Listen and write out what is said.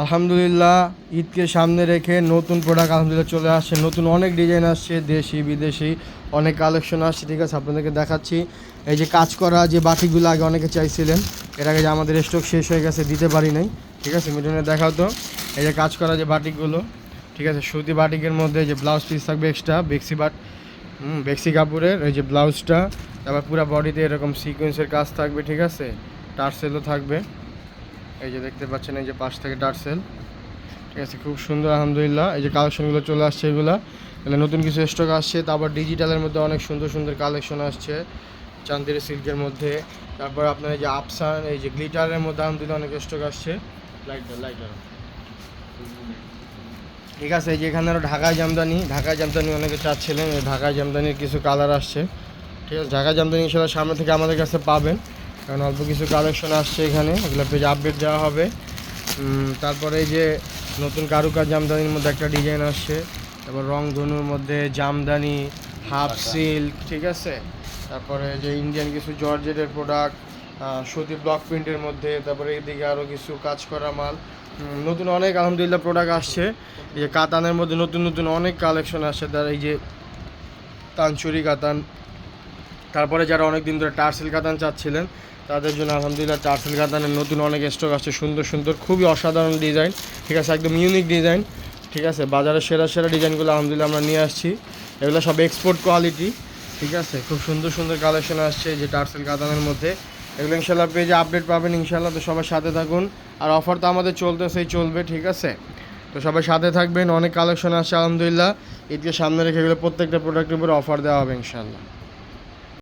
আলহামদুলিল্লাহ, ঈদকে সামনে রেখে নতুন প্রোডাক্ট আলহামদুলিল্লাহ চলে আসছে। নতুন অনেক ডিজাইন আসছে, দেশি বিদেশি অনেক কালেকশন আসছে। ঠিক আছে, আপনাদেরকে দেখাচ্ছি। এই যে কাজ করা যে বাটিকগুলো আগে অনেকে চাইছিলেন, এর আগে যে আমাদের স্টক শেষ হয়ে গেছে, দিতে পারি নাই। ঠিক আছে, মিঠুনে দেখাও তো। এই যে কাজ করা যে বাটিকগুলো, ঠিক আছে, সুতি বাটিকের মধ্যে যে ব্লাউজ পিস থাকবে এক্সট্রা, বেক্সি কাপড়ের এই যে ব্লাউজটা, তারপর পুরো বডিতে এরকম সিকোয়েন্সের কাজ থাকবে। ঠিক আছে, টার্সেলও থাকবে। এই যে দেখতে পাচ্ছেন, এই যে পাশ থেকে টার্সেল। ঠিক আছে, খুব সুন্দর আলহামদুলিল্লাহ। এই যে কালেকশনগুলো চলে আসছে, এগুলো নতুন কিছু স্টক আসছে। তারপর ডিজিটালের মধ্যে অনেক সুন্দর সুন্দর কালেকশন আসছে, চান্দেরি সিল্কের মধ্যে। তারপর আপনার এই যে আফসান, এই যে গ্লিটারের মধ্যে আলহামদুলিল্লাহ অনেক স্টক আসছে। লাইটার ঠিক আছে। এই যে এখানে আরও ঢাকায় জামদানি অনেকে চাচ্ছিলেন। এই ঢাকায় জামদানির কিছু কালার আসছে। ঠিক আছে, ঢাকায় জামদানি ইনশাল্লাহ সামনে থেকে আমাদের কাছে পাবেন, কারণ অল্প কিছু কালেকশন আসছে এখানে, এগুলো পেজে আপডেট দেওয়া হবে। তারপরে এই যে নতুন কারুকাজ জামদানির মধ্যে একটা ডিজাইন আসছে। তারপর রংধনুর মধ্যে জামদানি, হাফ সিল্ক। ঠিক আছে, তারপরে যে ইন্ডিয়ান কিছু জর্জেটের প্রোডাক্ট, সুতি ব্লক প্রিন্টের মধ্যে। তারপরে এইদিকে আরও কিছু কাজ করা মাল, নতুন অনেক আলহামদুলিল্লাহ প্রোডাক্ট আসছে। এই যে কাতানের মধ্যে নতুন নতুন অনেক কালেকশন আসছে, তার এই যে তানচুরি কাতান। তারপরে যারা অনেক দিন ধরে টার্সেল কাতান চাচ্ছিলেন, তাদের জন্য আলহামদুলিল্লাহ টার্সেল কাতানের নতুন অনেক স্টক আসছে, সুন্দর সুন্দর, খুবই অসাধারণ ডিজাইন। ঠিক আছে, একদম ইউনিক ডিজাইন। ঠিক আছে, বাজারের সেরা সেরা ডিজাইনগুলো আলহামদুলিল্লাহ আমরা নিয়ে আসছি। এগুলো সব এক্সপোর্ট কোয়ালিটি। ঠিক আছে, খুব সুন্দর সুন্দর কালেকশন আসছে যে টার্সেল কাতানের মধ্যে। এগুলো ইনশাল্লাহ পেজে আপডেট পাবেন ইনশাল্লাহ। তো সবার সাথে থাকুন, আর অফার তো আমাদের চলবে। ঠিক আছে, তো সবাই সাথে থাকবেন। অনেক কালেকশন আসছে আলহামদুলিল্লাহ, ঈদকে সামনে রেখে এগুলো প্রত্যেকটা প্রোডাক্টের উপরে অফার দেওয়া হবে ইনশাল্লাহ।